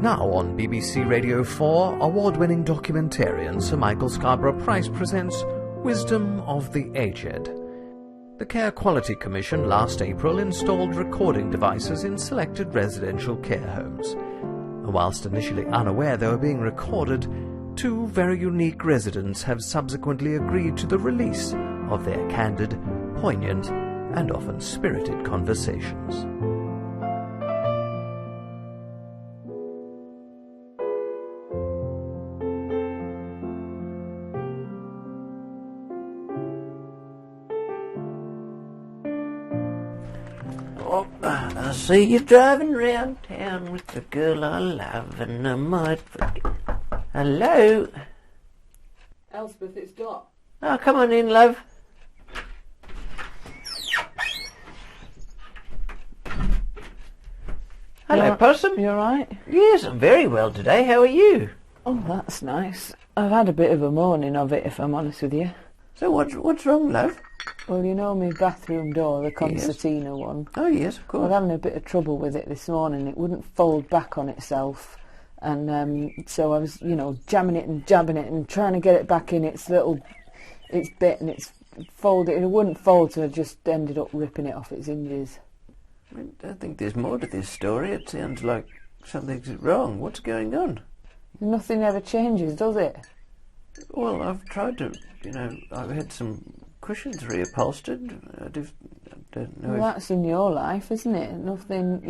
Now on BBC Radio 4, award-winning documentarian Sir Michael Scarborough Price presents Wisdom of the Aged. The Care Quality Commission last April installed recording devices in selected residential care homes. And whilst initially unaware they were being recorded, two very unique residents have subsequently agreed to the release of their candid, poignant, and often spirited conversations. Oh, I see you driving round town with the girl I love, and I might forget. Hello? Elspeth, it's Dot. Oh, come on in, love. Hello, Possum. You alright? Yes, I'm very well today. How are you? Oh, that's nice. I've had a bit of a morning of it, if I'm honest with you. So what's wrong, love? Well, you know my bathroom door, the concertina one? Oh, yes, of I course. was having a bit of trouble with it this morning. It wouldn't fold back on itself. And so I was, jamming it and jabbing it and trying to get it back in its bit, and it's folded. It wouldn't fold, so I just ended up ripping it off its hinges. I think there's more to this story. It sounds like something's wrong. What's going on? Nothing ever changes, does it? Well, I've tried to, I've had some cushions reupholstered. I don't know Well, that's in your life, isn't it? Nothing,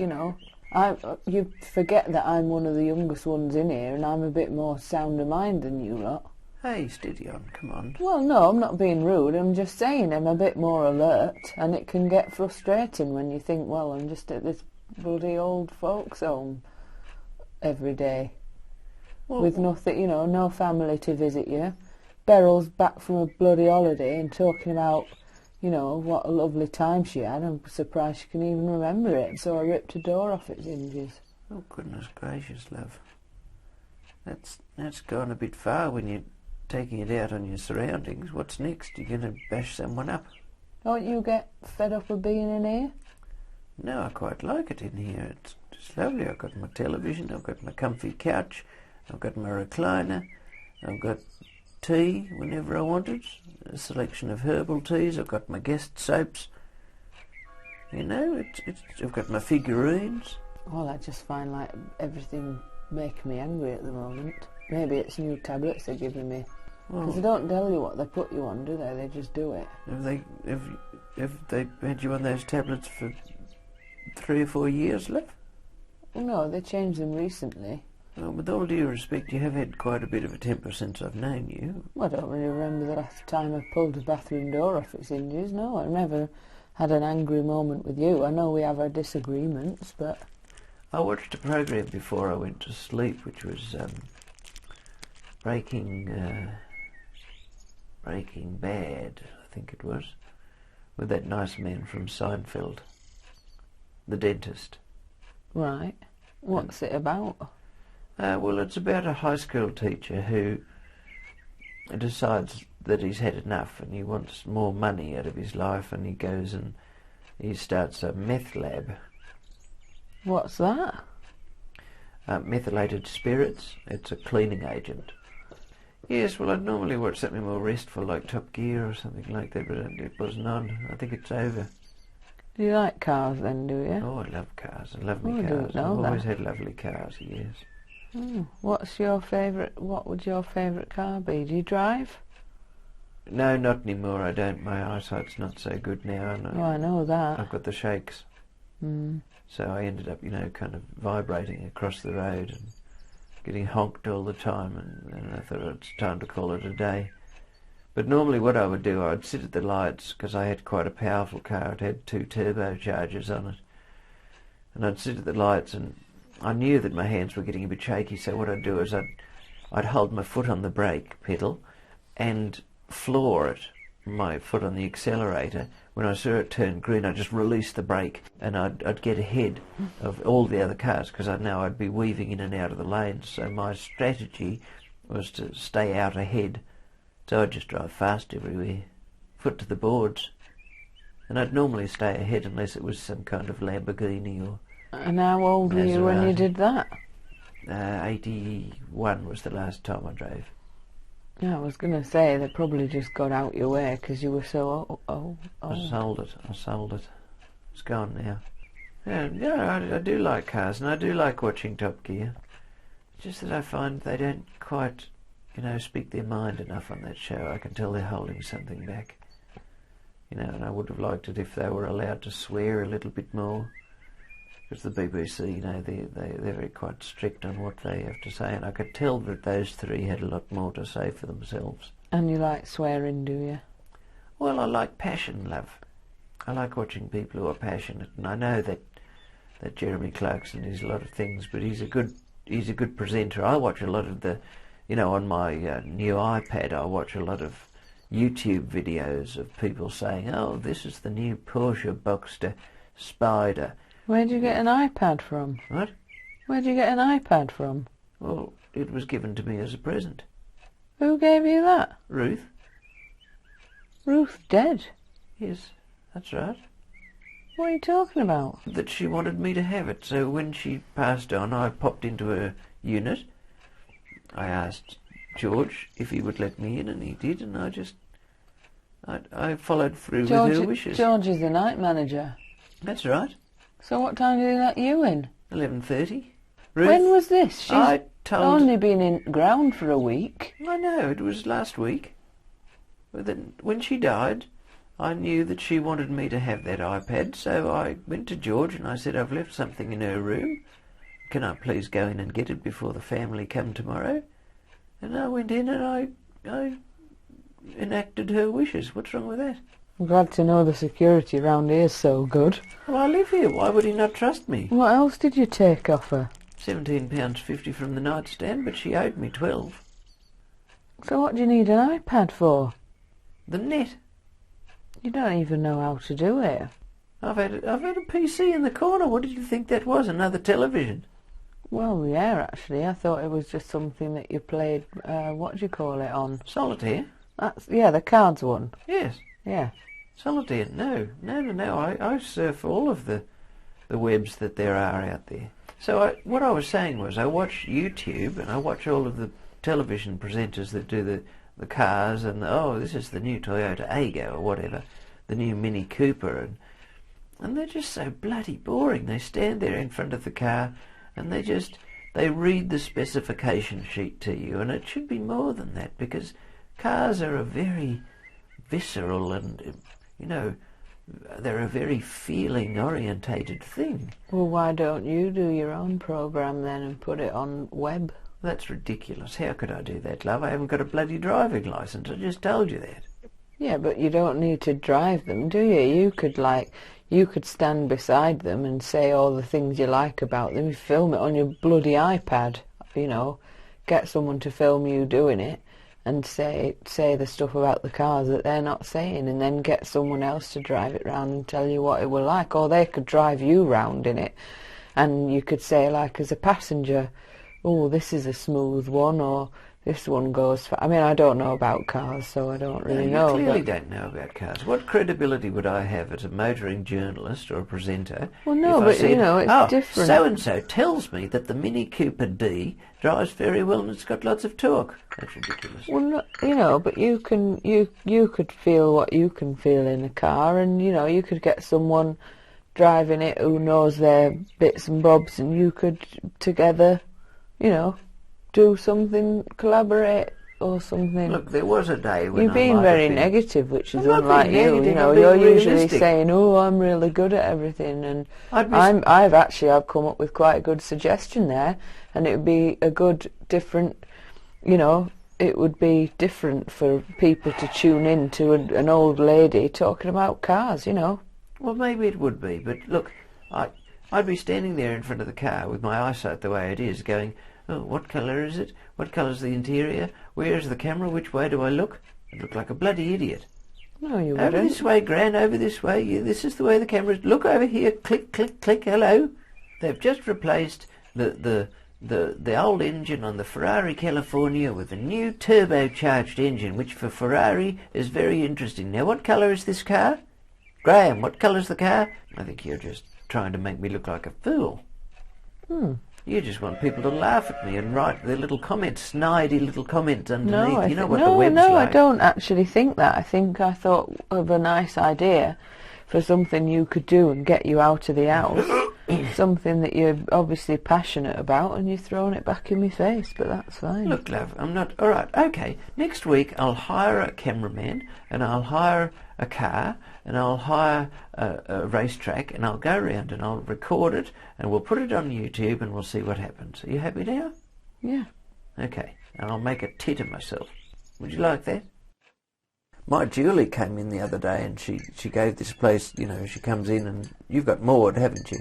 you forget that I'm one of the youngest ones in here, and I'm a bit more sound of mind than you lot. Hey, steady on, come on. Well, no, I'm not being rude. I'm just saying I'm a bit more alert, and it can get frustrating when you think, well, I'm just at this bloody old folks' home every day with nothing, no family to visit you. Beryl's back from a bloody holiday and talking about, what a lovely time she had. I'm surprised she can even remember it. So I ripped a door off its hinges. Oh, goodness gracious, love. That's gone a bit far when you're taking it out on your surroundings. What's next? You're going to bash someone up? Don't you get fed up of being in here? No, I quite like it in here. It's just lovely. I've got my television, I've got my comfy couch, I've got my recliner, I've got tea whenever I want it, a selection of herbal teas, I've got my guest soaps. I've got my figurines. Well, I just find like everything making me angry at the moment. Maybe it's new tablets they're giving me. Because they don't tell you what they put you on, do they? They just do it. Have they had you on those tablets for 3 or 4 years, love? No, they changed them recently. Well, with all due respect, you have had quite a bit of a temper since I've known you. I don't really remember the last time I pulled a bathroom door off its hinges. No, I've never had an angry moment with you. I know we have our disagreements, but... I watched a program before I went to sleep, which was Breaking Bad, I think it was, with that nice man from Seinfeld, the dentist. Right. What's it about? Well, it's about a high school teacher who decides that he's had enough and he wants more money out of his life, and he goes and he starts a meth lab. What's that? Methylated spirits. It's a cleaning agent. Yes, well, I'd normally watch something more restful like Top Gear or something like that, but it wasn't on. I think it's over. Do you like cars then, do you? Oh, I love cars. I love me I cars. didn't know I've always that. had lovely cars, yes. What would your favourite car be? Do you drive? No, not anymore. I don't. My eyesight's not so good now. And I know that. I've got the shakes. So I ended up, kind of vibrating across the road and getting honked all the time, and I thought it's time to call it a day. But normally what I would do, I would sit at the lights, because I had quite a powerful car. It had 2 turbochargers on it. And I'd sit at the lights, and I knew that my hands were getting a bit shaky, so what I'd do is I'd hold my foot on the brake pedal and floor it, my foot on the accelerator. When I saw it turn green, I'd just release the brake, and I'd get ahead of all the other cars, because I know I'd be weaving in and out of the lanes. So my strategy was to stay out ahead. So I'd just drive fast everywhere, foot to the boards. And I'd normally stay ahead unless it was some kind of Lamborghini or... And how old were you when you did that? 81 was the last time I drove. Yeah, I was going to say they probably just got out your way because you were so old. I sold it. It's gone now. Yeah, I do like cars, and I do like watching Top Gear. It's just that I find they don't quite, speak their mind enough on that show. I can tell they're holding something back. And I would have liked it if they were allowed to swear a little bit more. Because the BBC, they're very quite strict on what they have to say, and I could tell that those three had a lot more to say for themselves. And you like swearing, do you? Well, I like passion, love. I like watching people who are passionate, and I know that Jeremy Clarkson is a lot of things, but he's a good presenter. I watch a lot of the, on my new iPad, I watch a lot of YouTube videos of people saying, "Oh, this is the new Porsche Boxster Spider." Where'd you get an iPad from? What? Where'd you get an iPad from? Well, it was given to me as a present. Who gave you that? Ruth. Ruth dead? Yes, that's right. What are you talking about? That she wanted me to have it, so when she passed on, I popped into her unit. I asked George if he would let me in, and he did, and I followed through with her wishes. George is the night manager. That's right. So what time did he let you in? 11:30. When was this? She's only been in ground for a week. I know, it was last week. But then, when she died, I knew that she wanted me to have that iPad, so I went to George and I said, "I've left something in her room. Can I please go in and get it before the family come tomorrow?" And I went in and I enacted her wishes. What's wrong with that? I'm glad to know the security around here is so good. Well, I live here. Why would he not trust me? What else did you take off her? £17.50 from the nightstand, but she owed me 12. So what do you need an iPad for? The net. You don't even know how to do it. I've had a PC in the corner. What did you think that was? Another television? Well, yeah, actually. I thought it was just something that you played, what do you call it on? Solitaire. Yeah, the cards one. Yes. Yeah. Solitaire. No. I surf all of the webs that there are out there. So what I was saying was I watch YouTube and I watch all of the television presenters that do the cars and this is the new Toyota Aygo or whatever, the new Mini Cooper, and they're just so bloody boring. They stand there in front of the car and they read the specification sheet to you, and it should be more than that, because cars are a very visceral and they're a very feeling orientated thing. Well, why don't you do your own program then and put it on web? That's ridiculous. How could I do that, love? I haven't got a bloody driving licence. I just told you that. Yeah, but you don't need to drive them, do you? You could stand beside them and say all the things you like about them. You film it on your bloody iPad, get someone to film you doing it and say the stuff about the cars that they're not saying, and then get someone else to drive it round and tell you what it will like. Or they could drive you round in it and you could say, like, as a passenger, "Oh, this is a smooth one," or "This one goes I mean, I don't know about cars, so I don't really know. You clearly don't know about cars. What credibility would I have as a motoring journalist or a presenter? Well, no, but said, it's different. So-and-so tells me that the Mini Cooper D drives very well and it's got lots of torque. That's ridiculous. Well, no, but you could feel what you can feel in a car, and, you could get someone driving it who knows their bits and bobs, and you could together, do something, collaborate or something. Look, there was a day when you've been very negative, which is I'm unlike you. You're usually saying, "Oh, I'm really good at everything," and I've come up with quite a good suggestion there, and it would be a good different, it would be different for people to tune in to an old lady talking about cars. Well, maybe it would be, but look, I'd be standing there in front of the car with my eyesight the way it is, going, "Oh, what colour is it? What colour's the interior? Where's the camera? Which way do I look?" I'd look like a bloody idiot. No, you Over wouldn't. this way, Gran, over this way. Yeah, this is the way the camera is. Look over here. Click, click, click. Hello. They've just replaced the old engine on the Ferrari California with a new turbocharged engine, which for Ferrari is very interesting. Now, what colour is this car? Graham, what colour's the car? I think you're just trying to make me look like a fool. You just want people to laugh at me and write their little comments, snidey little comments underneath. No, You know what the web's like. I don't actually think that. I thought of a nice idea for something you could do and get you out of the house. Something that you're obviously passionate about, and you're throwing it back in my face, but that's fine. Look, love, I'm not... All right, okay. Next week I'll hire a cameraman, and I'll hire a car, and I'll hire a racetrack, and I'll go around and I'll record it, and we'll put it on YouTube, and we'll see what happens. Are you happy now? Yeah. Okay, and I'll make a tit of myself. Would you like that? My Julie came in the other day, and she gave this place, you know, she comes in, and you've got Maud, haven't you?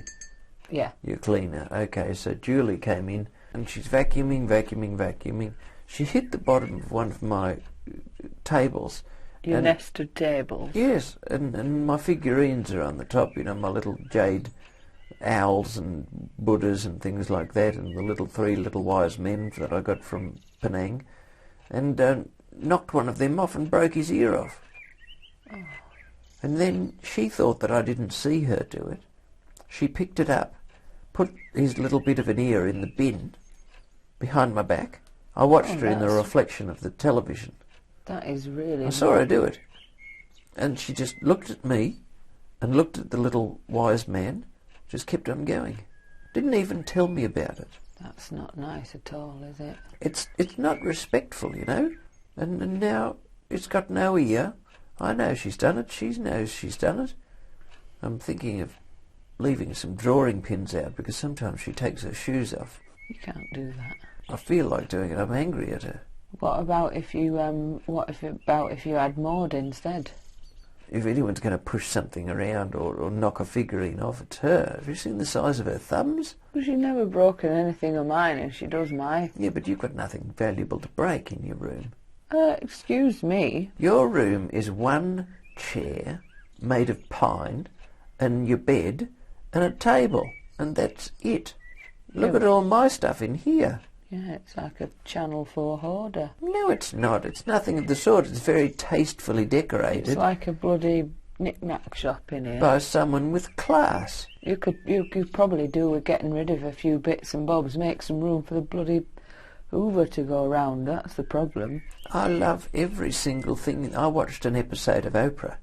Yeah. Your cleaner. Okay, so Julie came in, and she's vacuuming. She hit the bottom of one of my tables. Your nested tables. Yes, and my figurines are on the top, you know, my little jade owls and Buddhas and things like that, and the three little wise men that I got from Penang, and knocked one of them off and broke his ear off. Oh. And then she thought that I didn't see her do it. She picked it up, put his little bit of an ear in the bin behind my back. I watched her in the reflection of the television. That is really... I saw her do it. And she just looked at me and looked at the little wise man, just kept on going. Didn't even tell me about it. That's not nice at all, is it? It's not respectful, you know. And now it's got no ear. I know she's done it. She knows she's done it. I'm thinking of leaving some drawing pins out because sometimes she takes her shoes off. You can't do that. I feel like doing it. I'm angry at her. What about if you had Maud instead? If anyone's going to push something around or knock a figurine off, it's her. Have you seen the size of her thumbs? Well, she's never broken anything of mine, and she does mine. Yeah, but you've got nothing valuable to break in your room. Excuse me. Your room is one chair made of pine, and your bed, and a table, and that's it. Look at all my stuff in here. Yeah, it's like a Channel 4 hoarder. No, it's not. It's nothing of the sort. It's very tastefully decorated. It's like a bloody knick-knack shop in here. By someone with class. You could probably do with getting rid of a few bits and bobs, make some room for the bloody Hoover to go round. That's the problem. I love every single thing. I watched an episode of Oprah,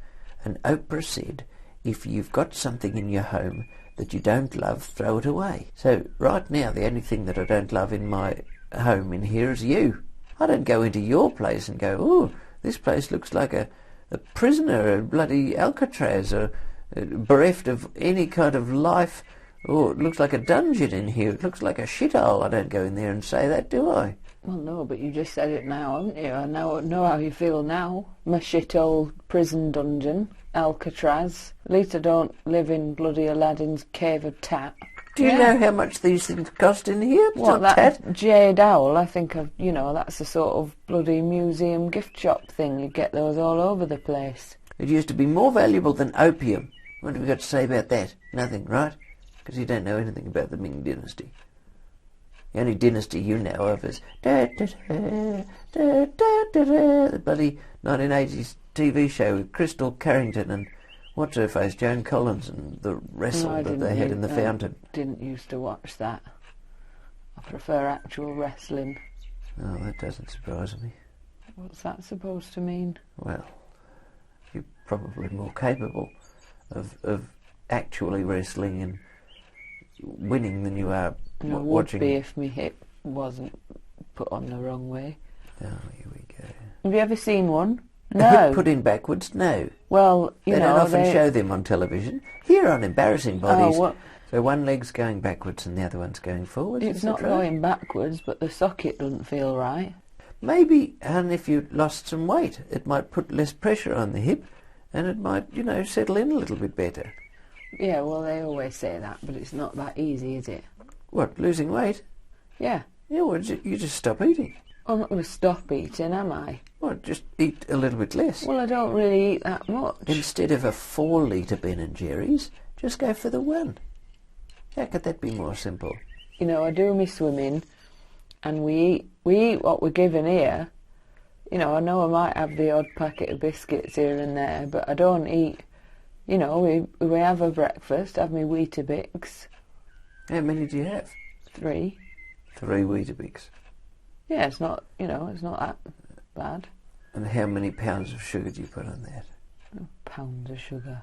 and Oprah said, if you've got something in your home that you don't love, throw it away. So right now the only thing that I don't love in my home in here is you. I don't go into your place and go, oh, this place looks like a prisoner, a bloody Alcatraz, or bereft of any kind of life. Oh, it looks like a dungeon in here. It looks like a shithole. I don't go in there and say that, do I? Well, no, but you just said it now, haven't you? I know how you feel now. My shit old prison dungeon, Alcatraz. At least I don't live in bloody Aladdin's cave of tat. Do you know how much these things cost in here? What, that jade owl? I think that's a sort of bloody museum gift shop thing. You get those all over the place. It used to be more valuable than opium. What have we got to say about that? Nothing, right? Because you don't know anything about the Ming dynasty. The only dynasty you know of is the bloody 1980s TV show with Crystal Carrington and what's her face, Joan Collins, and the wrestle that they had in the fountain. Didn't used to watch that. I prefer actual wrestling. Oh, that doesn't surprise me. What's that supposed to mean? Well, you're probably more capable of actually wrestling and winning than you are watching. Would be if my hip wasn't put on the wrong way. Oh, here we go. Have you ever seen one? A No. hip put in backwards? No. Well, They don't often show them on television. Here on Embarrassing Bodies. So one leg's going backwards and the other one's going forwards. It's not going backwards, but the socket doesn't feel right. Maybe, and if you lost some weight, it might put less pressure on the hip and it might, settle in a little bit better. Yeah, well, they always say that, but it's not that easy, is it? What, losing weight? Yeah. Yeah, well, you just stop eating. I'm not going to stop eating, am I? Well, just eat a little bit less. Well, I don't really eat that much. Instead of a 4-litre Ben & Jerry's, just go for the 1. How could that be more simple? I do my swimming, and we eat what we're given here. I know I might have the odd packet of biscuits here and there, but I don't eat. We have a breakfast, have my Weetabix. How many do you have? 3. 3 Weetabix. Yeah, it's not, it's not that bad. And how many pounds of sugar do you put on that? Pounds of sugar.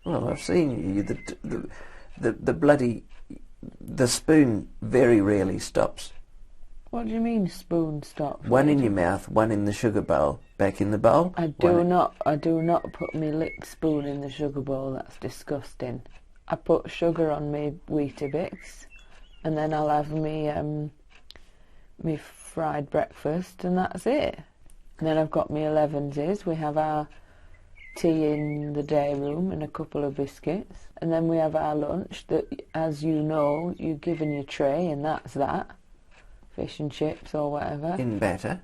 Well, I've seen you. The spoon very rarely stops. What do you mean spoon stops? One in your mouth, one in the sugar bowl, back in the bowl. I do not put my licked spoon in the sugar bowl. That's disgusting. I put sugar on my Weetabix, and then I'll have me fried breakfast, and that's it. And then I've got my 11s. We have our tea in the day room and a couple of biscuits, and then we have our lunch that, as you know, you give in your tray, and that's that. Fish and chips or whatever. In batter.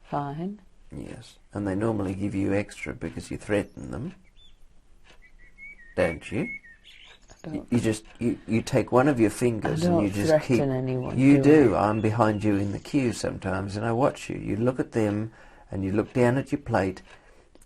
Fine. Yes, and they normally give you extra because you threaten them, don't you? You take one of your fingers and you just keep. Anyone, you do. I'm behind you in the queue sometimes, and I watch you. You look at them, and you look down at your plate,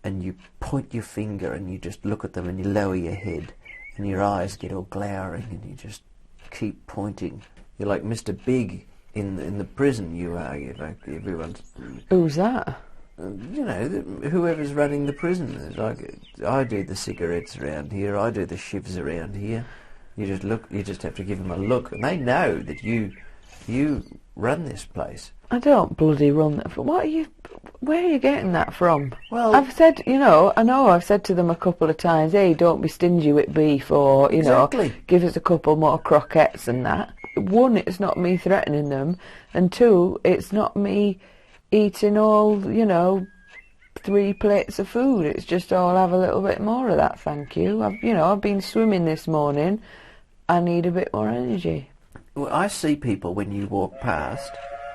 and you point your finger, and you just look at them, and you lower your head, and your eyes get all glowering, and you just keep pointing. You're like Mr. Big in the prison. You are. You're like everyone's. Who's that? Whoever's running the prison. Like I do the cigarettes around here. I do the shivs around here. You just look. You just have to give them a look, and they know that you run this place. I don't bloody run that. What are you? Where are you getting that from? Well, I've said, I know I've said to them a couple of times, hey, don't be stingy with beef, or exactly. Give us a couple more croquettes and that. 1, it's not me threatening them, and 2, it's not me eating all, 3 plates of food. It's just, I'll have a little bit more of that, thank you. I've been swimming this morning. I need a bit more energy. Well, I see people when you walk past,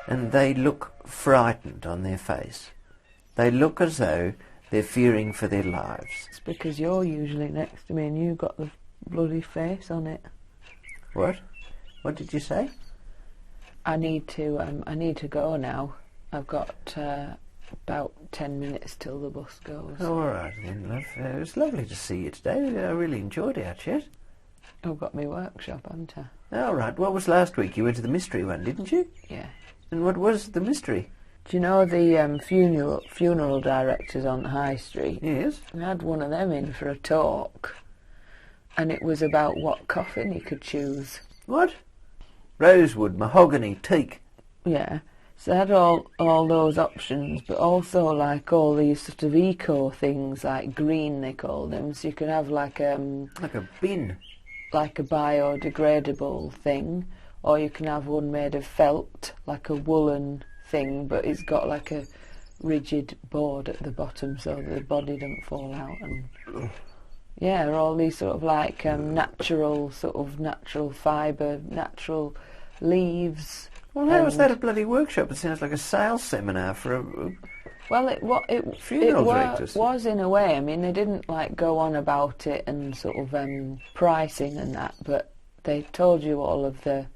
and they look frightened on their face. They look as though they're fearing for their lives. It's because you're usually next to me, and you've got the bloody face on it. What? What did you say? I need to go now. I've got about 10 minutes till the bus goes. Oh, all right then, love. It was lovely to see you today. I really enjoyed our chat. I've got my workshop, haven't I? All right. What was last week? You went to the mystery one, didn't you? Yeah. And what was the mystery? Do you know the funeral directors on the High Street? Yes. I had one of them in for a talk, and it was about what coffin you could choose. What? Rosewood, mahogany, teak. Yeah. So I had all those options, but also like all these sort of eco things, like green they call them. So you could have like a bin, like a biodegradable thing, or you can have one made of felt, like a woolen thing, but it's got like a rigid board at the bottom so that the body doesn't fall out. And yeah, all these sort of like natural fibre, natural leaves. Well, how was that a bloody workshop? It sounds like a sales seminar for a... Well, it was in a way. I mean, they didn't like go on about it and sort of pricing and that, but they told you all of the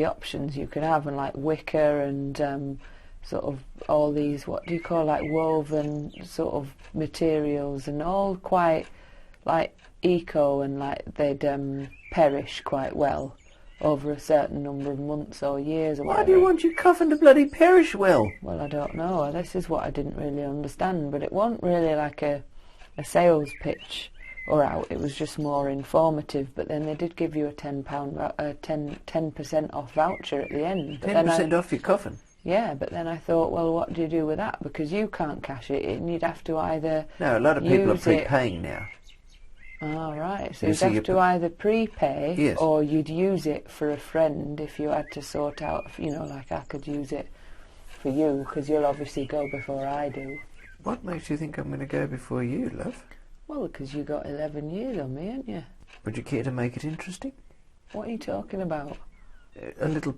options you could have, and like wicker and sort of all these, what do you call, like woven sort of materials, and all quite like eco, and like they'd perish quite well over a certain number of months or years or whatever. Why do you want your coffin to bloody perish well? Well, I don't know. This is what I didn't really understand, but it wasn't really like a sales pitch or out. It was just more informative, but then they did give you a £10% off voucher at the end. 10% off your coffin? Yeah, but then I thought, well, what do you do with that? Because you can't cash it in. You'd have to either... No, a lot of people are prepaying now. Oh, right. So you'd have to either prepay, yes, or you'd use it for a friend if you had to sort out, like I could use it for you, because you'll obviously go before I do. What makes you think I'm going to go before you, love? Well, because you got 11 years on me, ain't you? Would you care to make it interesting? What are you talking about? A little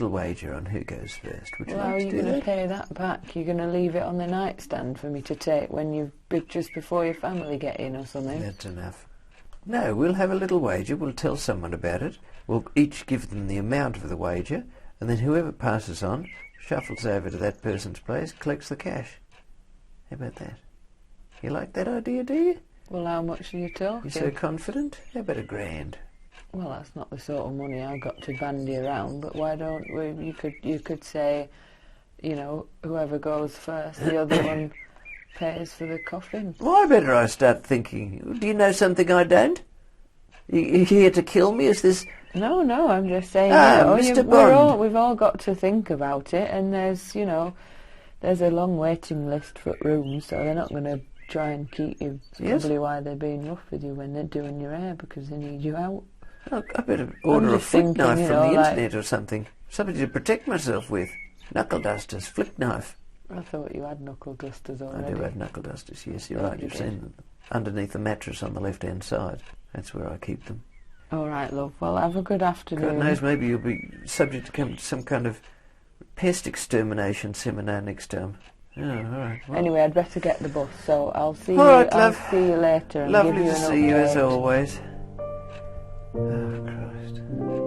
wager on who goes first. Would you like to do that? How are you going to pay that back? You're going to leave it on the nightstand for me to take when just before your family get in or something? That's enough. No, we'll have a little wager. We'll tell someone about it. We'll each give them the amount of the wager, and then whoever passes on shuffles over to that person's place, collects the cash. How about that? You like that idea, do you? Well, how much are you talking? You're so confident? How about £1,000? Well, that's not the sort of money I've got to bandy around, but why don't we, you could say, you know, whoever goes first, the other one pays for the coffin. Why better I start thinking? Do you know something I don't? You here to kill me? Is this... No, I'm just saying, Mr. Bond. we've all got to think about it, and there's a long waiting list for rooms, so they're not going to try and keep you. It's probably why they're being rough with you when they're doing your hair, because they need you out. I better order a flick knife from the internet or something. Something to protect myself with. Knuckle dusters, flick knife. I thought you had knuckle dusters already. I do have knuckle dusters, yes, you're right. You've seen them underneath the mattress on the left-hand side. That's where I keep them. All right, love. Well, have a good afternoon. God knows, maybe you'll be subject to some kind of pest extermination seminar next time. Oh, all right. Well. Anyway, I'd better get the bus, so I'll see you. All right, love. I'll see you later. And Lovely give you to an see you as update. always. Oh, Christ.